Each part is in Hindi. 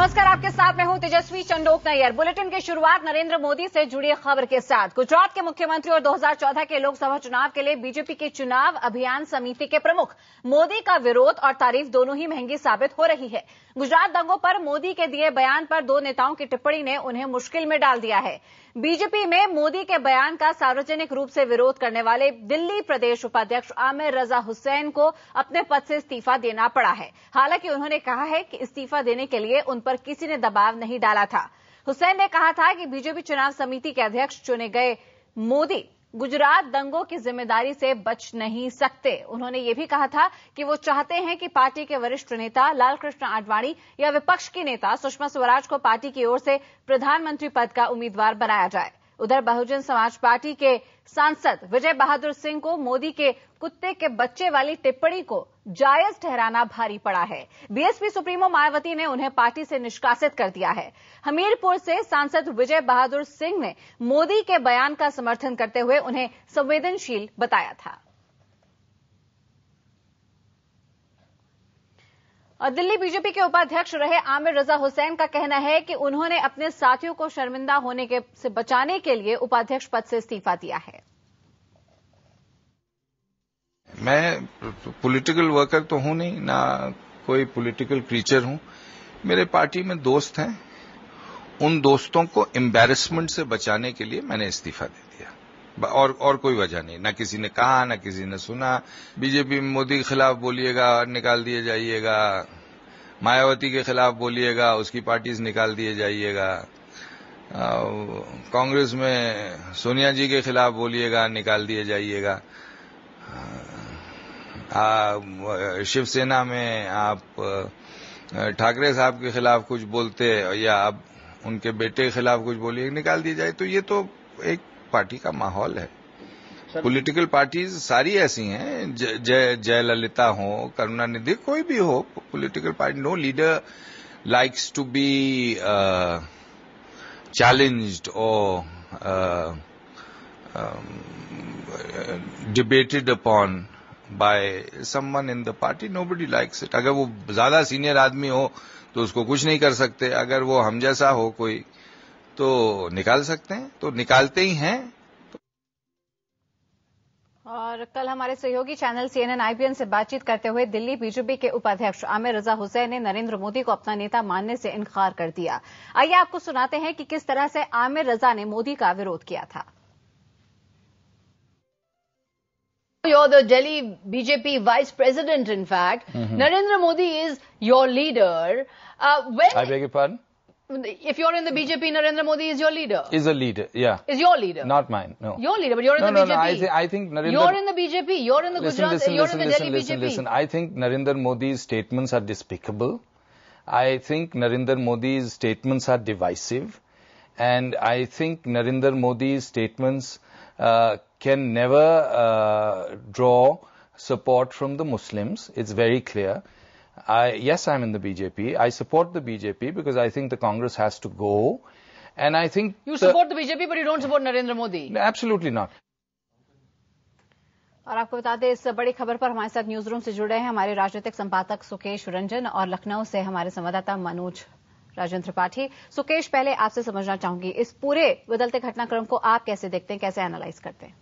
नमस्कार, आपके साथ मैं हूं तेजस्वी चंडोक नैयर। बुलेटिन की शुरुआत नरेंद्र मोदी से जुड़ी खबर के साथ। गुजरात के मुख्यमंत्री और 2014 के लोकसभा चुनाव के लिए बीजेपी की चुनाव अभियान समिति के प्रमुख मोदी का विरोध और तारीफ दोनों ही महंगी साबित हो रही है। गुजरात दंगों पर मोदी के दिए बयान पर दो नेताओं की टिप्पणी ने उन्हें मुश्किल में डाल दिया है। बीजेपी में मोदी के बयान का सार्वजनिक रूप से विरोध करने वाले दिल्ली प्रदेश उपाध्यक्ष आमिर रजा हुसैन को अपने पद से इस्तीफा देना पड़ा है। हालांकि उन्होंने कहा है कि इस्तीफा देने के लिए उन पर किसी ने दबाव नहीं डाला था। हुसैन ने कहा था कि बीजेपी चुनाव समिति के अध्यक्ष चुने गए मोदी गुजरात दंगों की जिम्मेदारी से बच नहीं सकते। उन्होंने ये भी कहा था कि वो चाहते हैं कि पार्टी के वरिष्ठ नेता लालकृष्ण आडवाणी या विपक्ष की नेता सुषमा स्वराज को पार्टी की ओर से प्रधानमंत्री पद का उम्मीदवार बनाया जाए। उधर बहुजन समाज पार्टी के सांसद विजय बहादुर सिंह को मोदी के कुत्ते के बच्चे वाली टिप्पणी को जायज ठहराना भारी पड़ा है। बीएसपी सुप्रीमो मायावती ने उन्हें पार्टी से निष्कासित कर दिया है। हमीरपुर से सांसद विजय बहादुर सिंह ने मोदी के बयान का समर्थन करते हुए उन्हें संवेदनशील बताया था। और दिल्ली बीजेपी के उपाध्यक्ष रहे आमिर रजा हुसैन का कहना है कि उन्होंने अपने साथियों को शर्मिंदा होने से बचाने के लिए उपाध्यक्ष पद से इस्तीफा दिया है। मैं पॉलिटिकल वर्कर तो हूं नहीं, ना कोई पॉलिटिकल क्रीचर हूं। मेरे पार्टी में दोस्त हैं, उन दोस्तों को एम्बैरेसमेंट से बचाने के लिए मैंने इस्तीफा दे दिया। और कोई वजह नहीं, ना किसी ने कहा ना किसी ने सुना। बीजेपी में मोदी के खिलाफ बोलिएगा निकाल दिए जाइएगा, मायावती के खिलाफ बोलिएगा उसकी पार्टी से निकाल दिए जाइएगा, कांग्रेस में सोनिया जी के खिलाफ बोलिएगा निकाल दिए जाइएगा, शिवसेना में आप ठाकरे साहब के खिलाफ कुछ बोलते या अब उनके बेटे के खिलाफ कुछ बोलिए निकाल दिए जाए। तो ये तो एक पार्टी का माहौल है। पॉलिटिकल पार्टीज सारी ऐसी हैं, जयललिता हो, करुणानिधि, कोई भी हो political party, no leader likes to be challenged और debated upon by someone in the party. Nobody likes it. अगर वो ज्यादा सीनियर आदमी हो तो उसको कुछ नहीं कर सकते, अगर वो हम जैसा हो कोई तो निकाल सकते हैं, तो निकालते ही हैं। और कल हमारे सहयोगी चैनल CNN IBN से बातचीत करते हुए दिल्ली बीजेपी के उपाध्यक्ष आमिर रजा हुसैन ने नरेंद्र मोदी को अपना नेता मानने से इनकार कर दिया। आइए आपको सुनाते हैं कि किस तरह से आमिर रजा ने मोदी का विरोध किया था। You're the Delhi BJP vice president, in fact. Narendra Modi is your leader. I beg your pardon? If you're in the BJP, Narendra Modi is your leader. Is a leader, yeah. Is your leader. Not mine, no. Your leader, but you're in the BJP. No, I think Narendra... You're in the BJP. You're in the Gujarat. You're in the Delhi BJP. Listen. I think Narendra Modi's statements are despicable. I think Narendra Modi's statements are divisive. And I think Narendra Modi's statements can never draw support from the Muslims. It's very clear. Yes, I'm in the BJP. I support the BJP because I think the Congress has to go. And I think... You support the BJP, but you don't support Narendra Modi? Absolutely not. और आपको बता दें, इस बड़ी खबर पर हमारे साथ न्यूज रूम से जुड़े हैं हमारे राजनीतिक संपादक सुकेश रंजन और लखनऊ से हमारे संवाददाता मनोज राजेंद्र त्रिपाठी। सुकेश, पहले आपसे समझना चाहूंगी, इस पूरे बदलते घटनाक्रम को आप कैसे देखते हैं, कैसे एनालाइज करते हैं?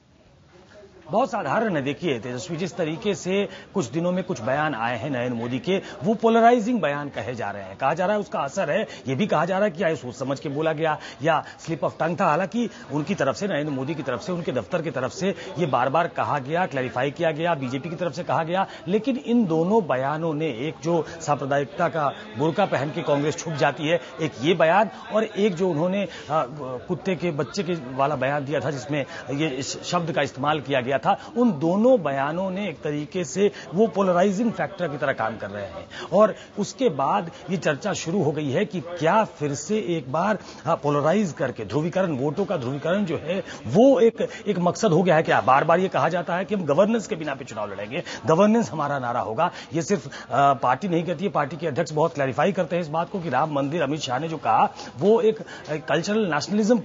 बहुत साधारण है। देखिए तेजस्वी, जिस तरीके से कुछ दिनों में कुछ बयान आए हैं नरेंद्र मोदी के, वो पोलराइजिंग बयान कहे जा रहे हैं। कहा जा रहा है उसका असर है, ये भी कहा जा रहा है कि सोच समझ के बोला गया या स्लिप ऑफ टंग था। हालांकि उनकी तरफ से, नरेंद्र मोदी की तरफ से, उनके दफ्तर की तरफ से ये बार बार कहा गया, क्लैरिफाई किया गया, बीजेपी की तरफ से कहा गया। लेकिन इन दोनों बयानों ने, एक जो सांप्रदायिकता का बुर्का पहन के कांग्रेस छुप जाती है, एक ये बयान, और एक जो उन्होंने कुत्ते के बच्चे के वाला बयान दिया था जिसमें ये इस शब्द का इस्तेमाल किया गया था, उन दोनों बयानों ने एक तरीके से वो पोलराइजिंग फैक्टर की तरह काम कर रहे हैं। और उसके बाद ये चर्चा शुरू हो गई है कि क्या फिर से एक बार पोलराइज करके ध्रुवीकरण, वोटों का ध्रुवीकरण जो है वो एक मकसद हो गया है। क्या बार बार ये कहा जाता है कि हम गवर्नेंस के बिना पे चुनाव लड़ेंगे, गवर्नेंस हमारा नारा होगा। ये सिर्फ पार्टी नहीं कहती है, पार्टी के अध्यक्ष बहुत क्लैरिफाई करते हैं इस बात को कि राम मंदिर, अमित शाह ने जो कहा वो एक कल्चरल नेशनलिज्म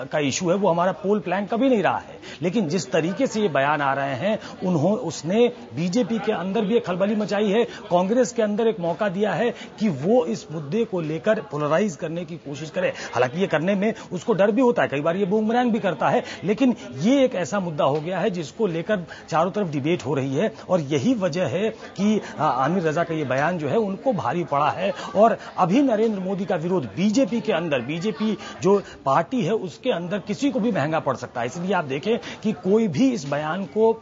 का इशू है, वो हमारा पोल प्लान कभी नहीं रहा है। लेकिन जिस तरीके से ये बयान आ रहे हैं उसने बीजेपी के अंदर भी एक खलबली मचाई है, कांग्रेस के अंदर एक मौका दिया है कि वो इस मुद्दे को लेकर पोलराइज करने की कोशिश करे। हालांकि ये करने में उसको डर भी होता है, कई बार ये बूमरैंग भी करता है, लेकिन ये एक ऐसा मुद्दा हो गया है जिसको लेकर चारों तरफ डिबेट हो रही है और यही वजह है कि आमिर रजा का ये बयान जो है उनको भारी पड़ा है। और अभी नरेंद्र मोदी का विरोध बीजेपी के अंदर, बीजेपी जो पार्टी है उसके अंदर किसी को भी महंगा पड़ सकता है। इसलिए आप देखें कि कोई भी इस बयान को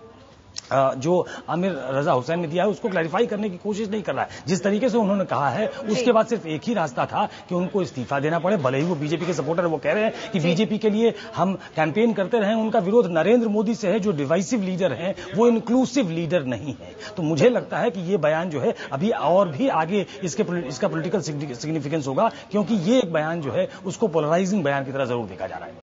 जो आमिर रजा हुसैन ने दिया है उसको क्लैरिफाई करने की कोशिश नहीं कर रहा है। जिस तरीके से उन्होंने कहा है उसके बाद सिर्फ एक ही रास्ता था कि उनको इस्तीफा देना पड़े। भले ही वो बीजेपी के सपोर्टर, वो कह रहे हैं कि बीजेपी के लिए हम कैंपेन करते रहे, उनका विरोध नरेंद्र मोदी से है जो डिवाइसिव लीडर हैं, वो इंक्लूसिव लीडर नहीं है। तो मुझे लगता है कि ये बयान जो है अभी और भी आगे इसका पॉलिटिकल सिग्निफिकेंस होगा, क्योंकि ये एक बयान जो है उसको पोलराइजिंग बयान की तरह जरूर देखा जा रहा है।